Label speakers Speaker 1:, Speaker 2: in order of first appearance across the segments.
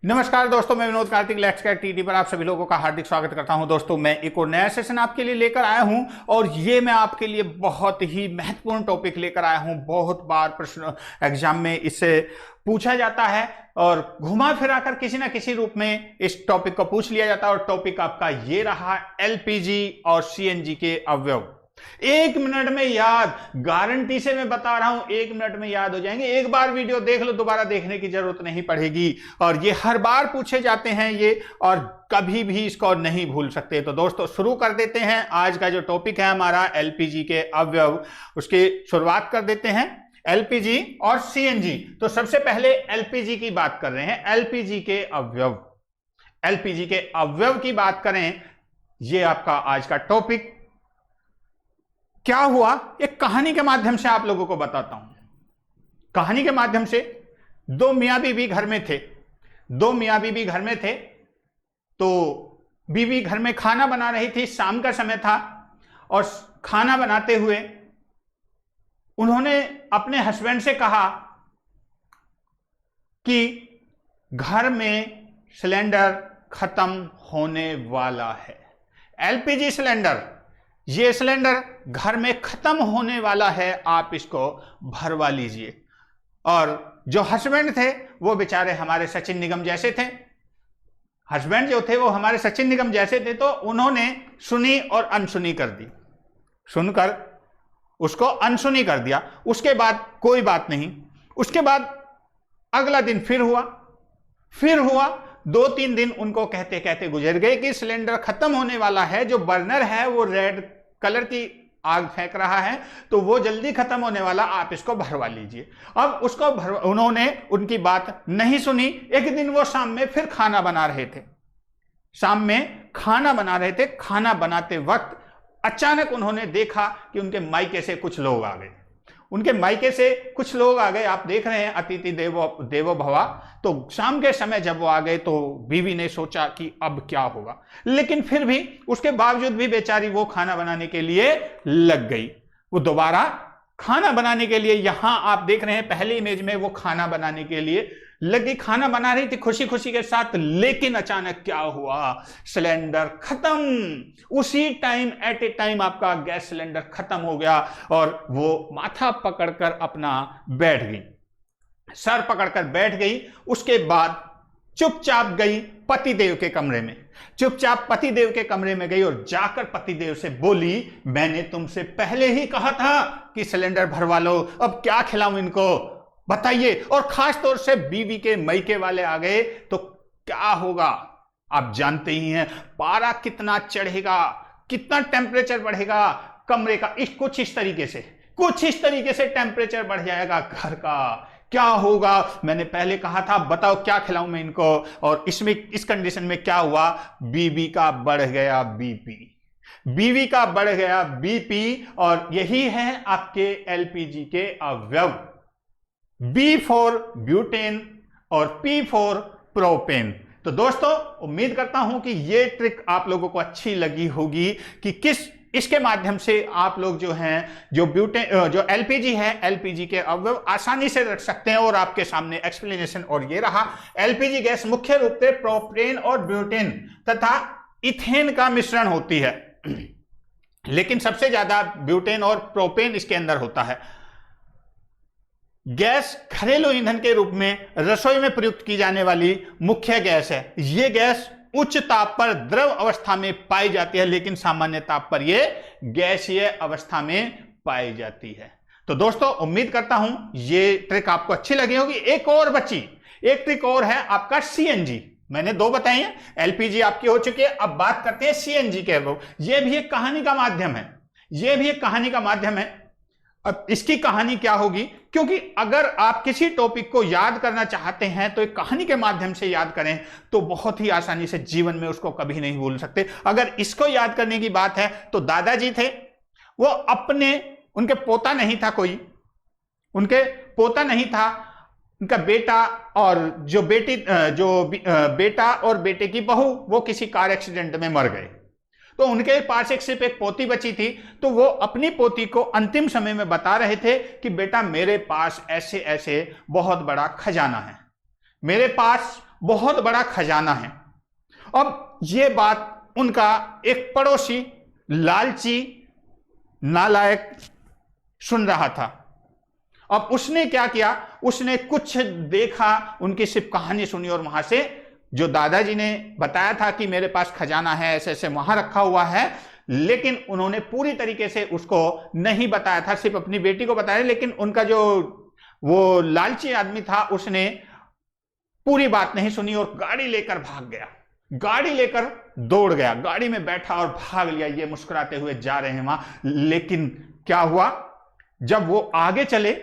Speaker 1: नमस्कार दोस्तों, मैं विनोद कार्तिक लेट्स टीटी पर आप सभी लोगों का हार्दिक स्वागत करता हूं। दोस्तों, मैं एक और नया सेशन आपके लिए लेकर आया हूं और ये मैं आपके लिए बहुत ही महत्वपूर्ण टॉपिक लेकर आया हूं। बहुत बार प्रश्न एग्जाम में इससे पूछा जाता है और घुमा फिरा कर किसी ना किसी रूप में इस टॉपिक को पूछ लिया जाता है और टॉपिक आपका ये रहा, एलपीजी और सीएनजी के अवयव। 1 मिनट में याद, गारंटी से मैं बता रहा हूं, 1 मिनट में याद हो जाएंगे। एक बार वीडियो देख लो, दोबारा देखने की जरूरत नहीं पड़ेगी और ये हर बार पूछे जाते हैं ये, और कभी भी इसको नहीं भूल सकते। तो दोस्तों शुरू कर देते हैं। आज का जो टॉपिक है हमारा एलपीजी के अवयव, उसकी शुरुआत कर देते हैं। एलपीजी और सीएनजी। तो सबसे पहले एलपीजी की बात कर रहे हैं। एलपीजी के अवयव, एलपीजी के अवयव की बात करें, ये आपका आज का टॉपिक। क्या हुआ, एक कहानी के माध्यम से आप लोगों को बताता हूं। कहानी के माध्यम से दो मियां बीवी घर में थे। दो मियां बीवी घर में थे तो बीवी घर में खाना बना रही थी। शाम का समय था और खाना बनाते हुए उन्होंने अपने हस्बैंड से कहा कि घर में सिलेंडर खत्म होने वाला है। एलपीजी सिलेंडर, ये सिलेंडर घर में खत्म होने वाला है, आप इसको भरवा लीजिए। और जो हस्बैंड थे वो बेचारे हमारे सचिन निगम जैसे थे। हस्बैंड जो थे वो हमारे सचिन निगम जैसे थे, तो उन्होंने सुनी और अनसुनी कर दी। सुनकर उसको अनसुनी कर दिया। उसके बाद कोई बात नहीं। उसके बाद अगला दिन फिर हुआ 2-3 दिन उनको कहते कहते गुजर गए कि सिलेंडर खत्म होने वाला है। जो बर्नर है वो रेड कलर की आग फेंक रहा है, तो वो जल्दी खत्म होने वाला, आप इसको भरवा लीजिए। अब उसको उन्होंने उनकी बात नहीं सुनी। एक दिन वो शाम में फिर खाना बना रहे थे। शाम में खाना बना रहे थे। खाना बनाते वक्त अचानक उन्होंने देखा कि उनके मायके से कुछ लोग आ गए। उनके मायके से कुछ लोग आ गए। आप देख रहे हैं अतिथि देवो भवा। तो शाम के समय जब वो आ गए तो बीवी ने सोचा कि अब क्या होगा, लेकिन फिर भी उसके बावजूद भी बेचारी वो खाना बनाने के लिए लग गई। वो दोबारा खाना बनाने के लिए, यहां आप देख रहे हैं पहली इमेज में, वो खाना बनाने के लिए लगी। खाना बना रही थी खुशी खुशी के साथ, लेकिन अचानक क्या हुआ, सिलेंडर खत्म। उसी टाइम, एट ए टाइम आपका गैस सिलेंडर खत्म हो गया और वो माथा पकड़कर अपना बैठ गई, सर पकड़कर बैठ गई। उसके बाद चुपचाप गई पतिदेव के कमरे में। चुपचाप पतिदेव के कमरे में गई और जाकर पतिदेव से बोली, मैंने तुमसे पहले ही कहा था कि सिलेंडर भरवा लो, अब क्या खिलाऊं इनको, बताइए। और खास तौर से बीवी के मायके वाले आ गए तो क्या होगा आप जानते ही हैं। पारा कितना चढ़ेगा, कितना टेम्परेचर बढ़ेगा कमरे का, कुछ इस तरीके से टेम्परेचर बढ़ जाएगा घर का। क्या होगा, मैंने पहले कहा था, बताओ क्या खिलाऊं मैं इनको। और इसमें, इस कंडीशन में क्या हुआ, बीवी का बढ़ गया बीपी। बीवी का बढ़ गया बीपी। और यही है आपके एलपीजी के अवयव, बी फॉर ब्यूटेन और पी फॉर प्रोपेन। तो दोस्तों उम्मीद करता हूं कि ये ट्रिक आप लोगों को अच्छी लगी होगी कि इसके माध्यम से आप लोग जो हैं, जो एलपीजी है, एलपीजी के अवयव आसानी से रख सकते हैं। और आपके सामने एक्सप्लेनेशन और ये रहा। एलपीजी गैस मुख्य रूप से प्रोपेन और ब्यूटेन तथा इथेन का मिश्रण होती है, लेकिन सबसे ज्यादा ब्यूटेन और प्रोपेन इसके अंदर होता है। गैस घरेलू ईंधन के रूप में रसोई में प्रयुक्त की जाने वाली मुख्य गैस है। यह गैस उच्च ताप पर द्रव अवस्था में पाई जाती है, लेकिन सामान्य ताप पर यह गैसीय अवस्था में पाई जाती है। तो दोस्तों उम्मीद करता हूं ये ट्रिक आपको अच्छी लगी होगी। एक और बची, एक ट्रिक और है आपका सीएनजी। मैंने 2 बताई हैं, एलपीजी आपकी हो चुकी है। अब बात करते हैं सीएनजी के। यह भी एक कहानी का माध्यम है, यह भी एक कहानी का माध्यम है। अब इसकी कहानी क्या होगी, क्योंकि अगर आप किसी टॉपिक को याद करना चाहते हैं तो एक कहानी के माध्यम से याद करें तो बहुत ही आसानी से जीवन में उसको कभी नहीं भूल सकते। अगर इसको याद करने की बात है तो दादाजी थे, वो उनके पोता नहीं था कोई, उनके पोता नहीं था, उनका बेटा और बेटा और बेटे की बहू वो किसी कार एक्सीडेंट में मर गए। तो उनके पास सिर्फ एक पोती बची थी। तो वो अपनी पोती को अंतिम समय में बता रहे थे कि बेटा मेरे पास ऐसे ऐसे बहुत बड़ा खजाना है, मेरे पास बहुत बड़ा खजाना है। अब ये बात उनका एक पड़ोसी लालची नालायक सुन रहा था। अब उसने क्या किया, उसने कुछ देखा, उनकी सिर्फ कहानी सुनी और वहां से जो दादाजी ने बताया था कि मेरे पास खजाना है, ऐसे ऐसे वहां रखा हुआ है, लेकिन उन्होंने पूरी तरीके से उसको नहीं बताया था, सिर्फ अपनी बेटी को बताया। लेकिन उनका जो वो लालची आदमी था उसने पूरी बात नहीं सुनी और गाड़ी लेकर भाग गया, गाड़ी लेकर दौड़ गया, गाड़ी में बैठा और भाग लिया। ये मुस्कुराते हुए जा रहे हैं वहां। लेकिन क्या हुआ, जब वो आगे चले,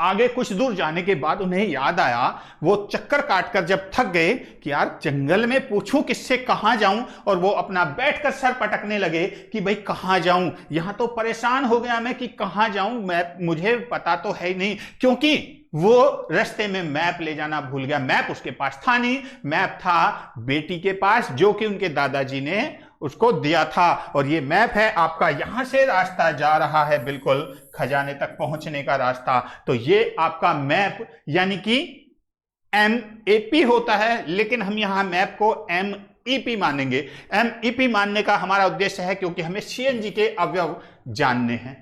Speaker 1: आगे कुछ दूर जाने के बाद उन्हें याद आया, वो चक्कर काटकर जब थक गए कि यार जंगल में पूछूं किससे, कहां जाऊं, और वो अपना बैठकर सर पटकने लगे कि भाई कहां जाऊं, यहां तो परेशान हो गया मैं कि कहां जाऊं, मैं मुझे पता तो है ही नहीं, क्योंकि वो रास्ते में मैप ले जाना भूल गया। मैप उसके पास था नहीं, मैप था बेटी के पास जो कि उनके दादाजी ने उसको दिया था। और ये मैप है आपका, यहां से रास्ता जा रहा है बिल्कुल खजाने तक पहुंचने का रास्ता। तो ये आपका मैप यानी कि MAP होता है, लेकिन हम यहां मैप को MEP मानेंगे। MEP मानने का हमारा उद्देश्य है क्योंकि हमें CNG के अवयव जानने हैं।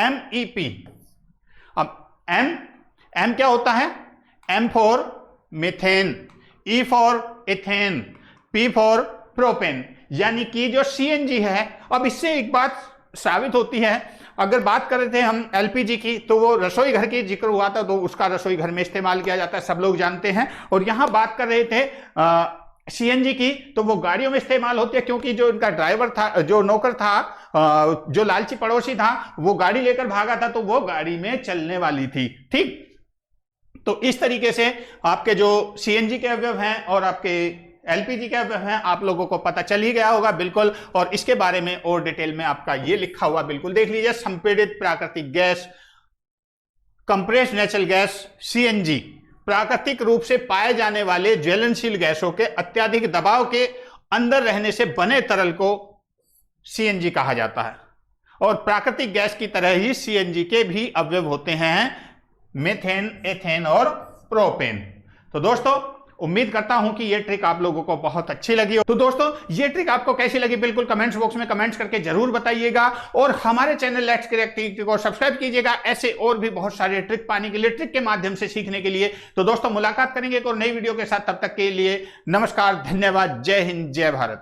Speaker 1: MEP। अब M क्या होता है, M for methane, E for ethane, P for propane, यानी कि जो CNG है। अब इससे एक बात साबित होती है, अगर बात कर रहे थे हम LPG की, तो वो रसोई घर की जिक्र हुआ था, तो उसका रसोई घर में इस्तेमाल किया जाता है, सब लोग जानते हैं। और यहां बात कर रहे थे CNG की, तो वो गाड़ियों में इस्तेमाल होती है, क्योंकि जो इनका ड्राइवर था, जो नौकर था, जो लालची पड़ोसी था, वो गाड़ी लेकर भागा था, तो वो गाड़ी में चलने वाली थी। ठीक, तो इस तरीके से आपके जो CNG के अवयव हैं और आपके LPG के अवयव हैं, आप लोगों को पता चल ही गया होगा बिल्कुल। और इसके बारे में और डिटेल में आपका ये लिखा हुआ बिल्कुल देख लीजिए। संपीड़ित प्राकृतिक gas, compressed natural gas CNG, प्राकृतिक रूप से पाए जाने वाले ज्वलनशील गैसों के अत्यधिक दबाव के अंदर रहने से बने तरल को CNG कहा जाता है। और प्राकृतिक गैस की तरह ही CNG के भी अवयव होते हैं, मीथेन, एथेन और प्रोपेन। तो दोस्तों उम्मीद करता हूं कि ये ट्रिक आप लोगों को बहुत अच्छी लगी हो। तो दोस्तों ये ट्रिक आपको कैसी लगी बिल्कुल कमेंट्स बॉक्स में कमेंट्स करके जरूर बताइएगा। और हमारे चैनल लेट्स क्रिएट को सब्सक्राइब कीजिएगा ऐसे और भी बहुत सारे ट्रिक पाने के लिए, ट्रिक के माध्यम से सीखने के लिए। तो दोस्तों मुलाकात करेंगे एक और नई वीडियो के साथ, तब तक के लिए नमस्कार, धन्यवाद, जय हिंद, जय भारत।